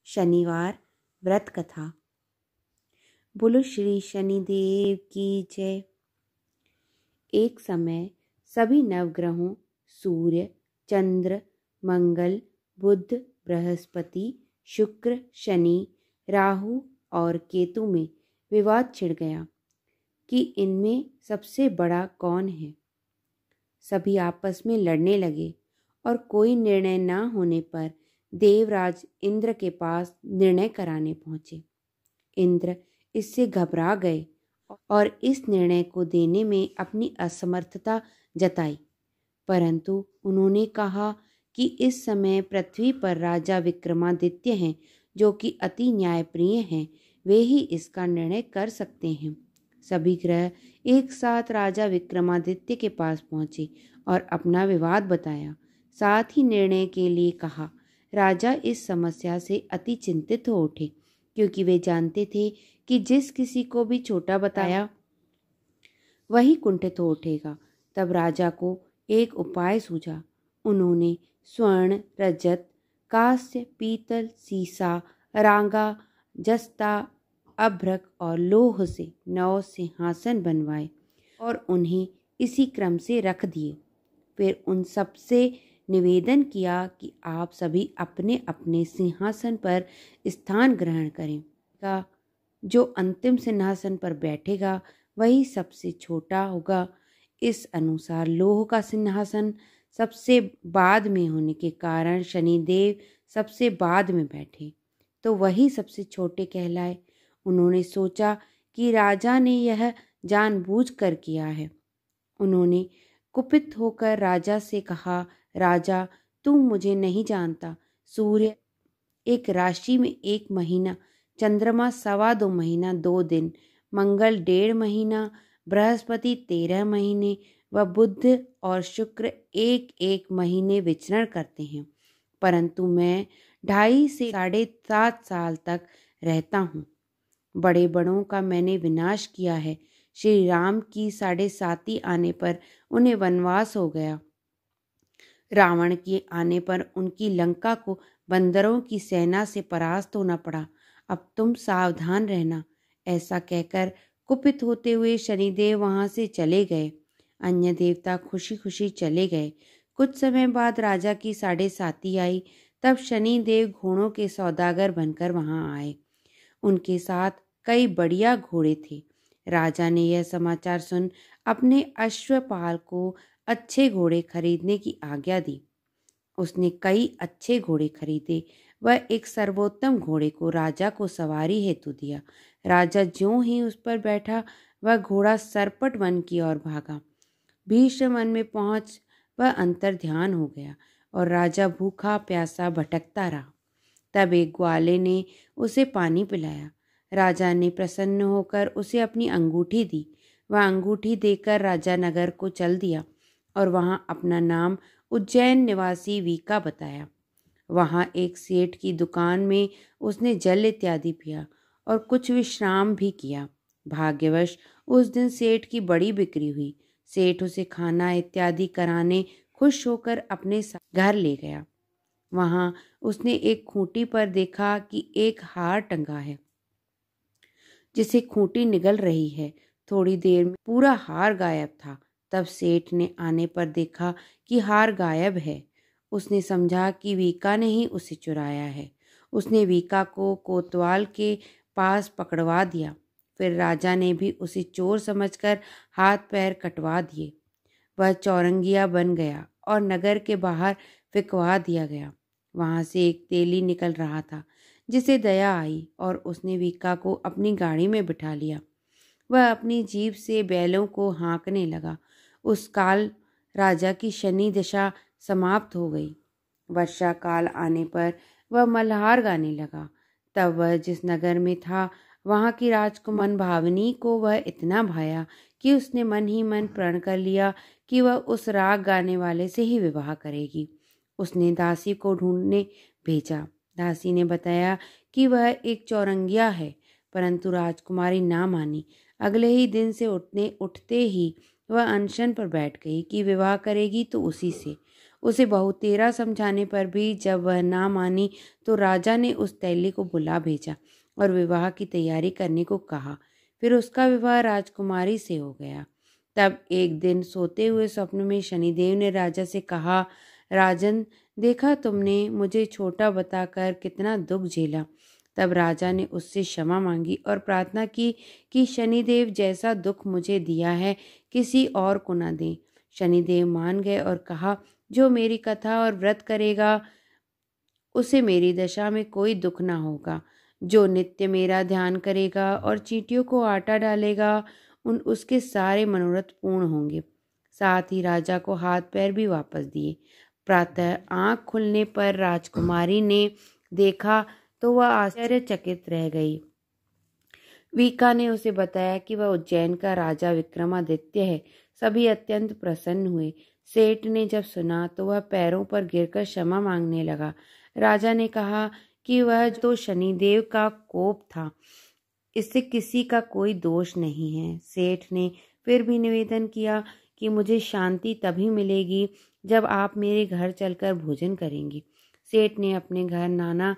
शनिवार व्रत कथा। बोलो श्री शनिदेव की जय। एक समय सभी नवग्रहों सूर्य, चंद्र, मंगल, बुध, बृहस्पति, शुक्र, शनि, राहु और केतु में विवाद छिड़ गया कि इनमें सबसे बड़ा कौन है। सभी आपस में लड़ने लगे और कोई निर्णय न होने पर देवराज इंद्र के पास निर्णय कराने पहुंचे। इंद्र इससे घबरा गए और इस निर्णय को देने में अपनी असमर्थता जताई, परंतु उन्होंने कहा कि इस समय पृथ्वी पर राजा विक्रमादित्य हैं, जो कि अति न्यायप्रिय हैं। वे ही इसका निर्णय कर सकते हैं। सभी ग्रह एक साथ राजा विक्रमादित्य के पास पहुंचे और अपना विवाद बताया, साथ ही निर्णय के लिए कहा। राजा इस समस्या से अति चिंतित हो उठे, क्योंकि वे जानते थे कि जिस किसी को भी छोटा बताया वही कुंठित हो उठेगा। तब राजा को एक उपाय सूझा। उन्होंने स्वर्ण, रजत, कांस्य, पीतल, सीसा, रांगा, जस्ता, अभ्रक और लोह से 9 सिंहासन बनवाए और उन्हें इसी क्रम से रख दिए। फिर उन सब से निवेदन किया कि आप सभी अपने अपने सिंहासन पर स्थान ग्रहण करें। जो अंतिम सिंहासन पर बैठेगा वही सबसे छोटा होगा। इस अनुसार लोह का सिंहासन सबसे बाद में होने के कारण शनिदेव सबसे बाद में बैठे, तो वही सबसे छोटे कहलाए। उन्होंने सोचा कि राजा ने यह जानबूझकर किया है। उन्होंने कुपित होकर राजा से कहा, राजा, तुम मुझे नहीं जानता। सूर्य एक राशि में 1 महीना, चंद्रमा 2.25 महीना 2 दिन, मंगल 1.5 महीना, बृहस्पति 13 महीने व बुध और शुक्र 1-1 महीने विचरण करते हैं, परंतु मैं 2.5 से 7.5 साल तक रहता हूँ। बड़े बड़ों का मैंने विनाश किया है। श्री राम की 7.5 आने पर उन्हें वनवास हो गया। रावण के आने पर उनकी लंका को बंदरों की सेना से परास्त होना पड़ा। अब तुम सावधान रहना। ऐसा कहकर कुपित होते हुए शनिदेव वहां से चले गए। अन्य देवता खुशी खुशी चले गए। कुछ समय बाद राजा की 7.5 आई। तब शनिदेव घोड़ों के सौदागर बनकर वहां आए। उनके साथ कई बढ़िया घोड़े थे। राजा ने यह समाचार सुन अपने अश्वपाल को अच्छे घोड़े खरीदने की आज्ञा दी। उसने कई अच्छे घोड़े खरीदे। वह एक सर्वोत्तम घोड़े को राजा को सवारी हेतु दिया। राजा ज्यों ही उस पर बैठा, वह घोड़ा सरपट वन की ओर भागा। भीष्म वन में पहुंच वह अंतर ध्यान हो गया और राजा भूखा प्यासा भटकता रहा। तब एक ग्वाले ने उसे पानी पिलाया। राजा ने प्रसन्न होकर उसे अपनी अंगूठी दी। वह अंगूठी देकर राजा नगर को चल दिया और वहां अपना नाम उज्जैन निवासी वीका बताया। वहां एक सेठ की दुकान में उसने जल इत्यादि पिया और कुछ विश्राम भी किया। भाग्यवश उस दिन सेठ की बड़ी बिक्री हुई। सेठ उसे खाना इत्यादि कराने खुश होकर अपने साथ घर ले गया। वहां उसने एक खूंटी पर देखा कि एक हार टंगा है, जिसे खूंटी निगल रही है। थोड़ी देर में पूरा हार गायब था। तब सेठ ने आने पर देखा कि हार गायब है। उसने समझा कि वीका ने ही उसे चुराया है। उसने वीका को कोतवाल के पास पकड़वा दिया। फिर राजा ने भी उसे चोर समझकर हाथ पैर कटवा दिए। वह चौरंगिया बन गया और नगर के बाहर फिकवा दिया गया। वहां से एक तेली निकल रहा था, जिसे दया आई और उसने वीका को अपनी गाड़ी में बिठा लिया। वह अपनी जीभ से बैलों को हाँकने लगा। उस काल राजा की शनि दशा समाप्त हो गई। वर्षा काल आने पर वह मल्हार गाने लगा। तब वह जिस नगर में था, वहां की राजकुमार भावनी को वह इतना भाया कि उसने मन ही मन प्रण कर लिया कि वह उस राग गाने वाले से ही विवाह करेगी। उसने दासी को ढूंढने भेजा। दासी ने बताया कि वह एक चौरंगिया है, परंतु राजकुमारी ना मानी। अगले ही दिन से उठते ही वह अनशन पर बैठ गई कि विवाह करेगी तो उसी से। उसे बहुतेरा समझाने पर भी जब वह ना मानी तो राजा ने उस तैली को बुला भेजा और विवाह की तैयारी करने को कहा। फिर उसका विवाह राजकुमारी से हो गया। तब एक दिन सोते हुए स्वप्न में शनिदेव ने राजा से कहा, राजन, देखा तुमने मुझे छोटा बताकर कितना दुख झेला। तब राजा ने उससे क्षमा मांगी और प्रार्थना की कि शनिदेव जैसा दुख मुझे दिया है किसी और को न दें। शनिदेव मान गए और कहा, जो मेरी कथा और व्रत करेगा उसे मेरी दशा में कोई दुख ना होगा। जो नित्य मेरा ध्यान करेगा और चींटियों को आटा डालेगा उसके सारे मनोरथ पूर्ण होंगे। साथ ही राजा को हाथ पैर भी वापस दिए। प्रातः आंख खुलने पर राजकुमारी ने देखा तो वह आश्चर्यचकित रह गई। वीका ने उसे बताया कि वह उज्जैन का राजा विक्रमादित्य है। सभी अत्यंत प्रसन्न हुए। सेठ ने जब सुना तो वह पैरों पर गिरकर क्षमा मांगने लगा। राजा ने कहा कि वह तो शनिदेव का कोप था, इससे किसी का कोई दोष नहीं है। सेठ ने फिर भी निवेदन किया कि मुझे शांति तभी मिलेगी जब आप मेरे घर चलकर भोजन करेंगी। सेठ ने अपने घर नाना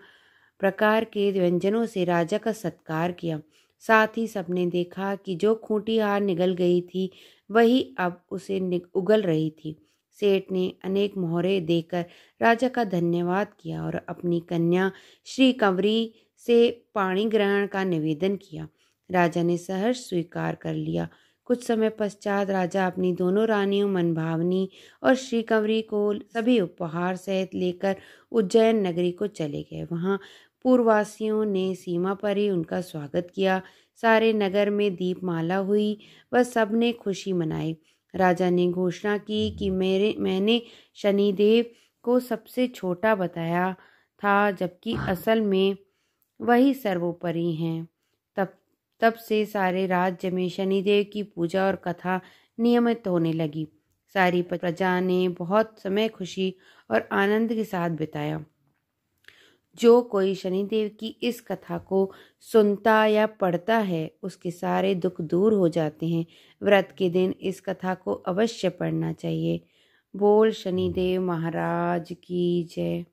प्रकार के व्यंजनों से राजा का सत्कार किया। साथ ही सबने देखा कि जो खूंटी हार निगल गई थी वही अब उसे उगल रही थी। सेठ ने अनेक मोहरे देकर राजा का धन्यवाद किया और अपनी कन्या श्री कंवरी से पाणी ग्रहण का निवेदन किया। राजा ने सहर्ष स्वीकार कर लिया। कुछ समय पश्चात राजा अपनी दोनों रानियों मनभावनी और श्री कंवरी को सभी उपहार सहित लेकर उज्जैन नगरी को चले गए। वहां पूर्ववासियों ने सीमा पर ही उनका स्वागत किया। सारे नगर में दीपमाला हुई व सबने खुशी मनाई। राजा ने घोषणा की कि मैंने शनिदेव को सबसे छोटा बताया था, जबकि असल में वही सर्वोपरि हैं। तब से सारे राज्य में शनिदेव की पूजा और कथा नियमित होने लगी। सारी प्रजा ने बहुत समय खुशी और आनंद के साथ बिताया। जो कोई शनिदेव की इस कथा को सुनता या पढ़ता है उसके सारे दुख दूर हो जाते हैं। व्रत के दिन इस कथा को अवश्य पढ़ना चाहिए। बोल शनिदेव महाराज की जय।